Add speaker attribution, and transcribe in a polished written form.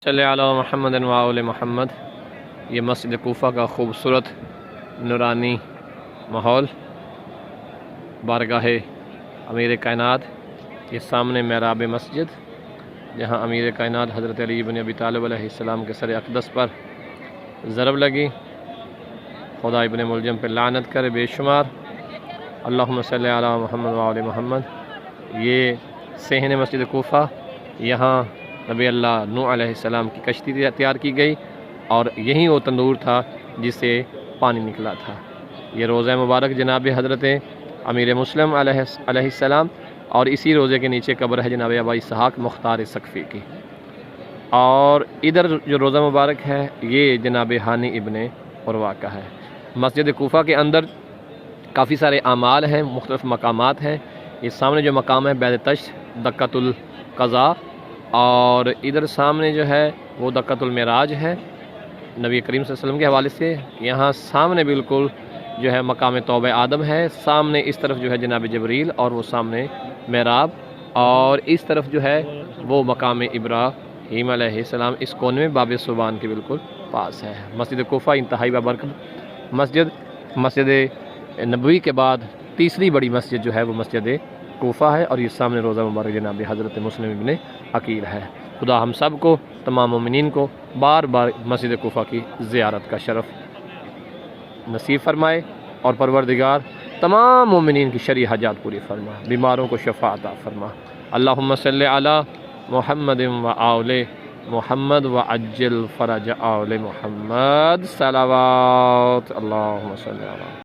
Speaker 1: صلی علی محمد و آل محمد۔ یہ مسجد کوفہ کا خوبصورت نورانی ماحول، بارگاہ امیر کائنات، یہ سامنے محراب مسجد جہاں امیر کائنات حضرت علی بن ابی طالب علیہ السلام کے سر اقدس پر ضرب لگی، خدا ابن ملجم پہ لعنت کرے بے شمار۔ اللہم صلی علی محمد و آل محمد۔ یہ صحن مسجد کوفہ، یہاں نبی اللہ نوح علیہ السلام کی کشتی تیار کی گئی اور یہی وہ تندور تھا جس سے پانی نکلا تھا۔ یہ روضہ مبارک جناب حضرت امیر مسلم علیہ السلام، اور اسی روضے کے نیچے قبر ہے جناب ابا اسحاق مختار سقفی کی۔ اور ادھر جو روضہ مبارک ہے یہ جناب ہانی ابن عروہ کا ہے۔ مسجد کوفہ کے اندر کافی سارے اعمال ہیں، مختلف مقامات ہیں۔ یہ سامنے جو مقام ہے بیت تشت دکۃ القضاء، اور ادھر سامنے جو ہے وہ دکۃ المعراج ہے نبی کریم صلی اللہ علیہ وسلم کے حوالے سے۔ یہاں سامنے بالکل جو ہے مقام توبہ آدم ہے، سامنے اس طرف جو ہے جناب جبریل، اور وہ سامنے محراب، اور اس طرف جو ہے وہ مقام ابراہیم علیہ السلام، اس کونے میں باب سبحان کے بالکل پاس ہے۔ مسجد کوفہ انتہائی بابرکت مسجد نبوی کے بعد تیسری بڑی مسجد جو ہے وہ مسجد کوفہ ہے، اور یہ سامنے روضہ مبارک جناب حضرت مسلم ابن عقیل ہے۔ خدا ہم سب کو، تمام مومنین کو بار بار مسجد کوفہ کی زیارت کا شرف نصیب فرمائے، اور پروردگار تمام مومنین کی شرعی حاجات پوری فرما، بیماروں کو شفا عطا فرما۔ اللہم صلی علی محمد و آل محمد و عجل فرج آل محمد، صلوات اللہم صلی علی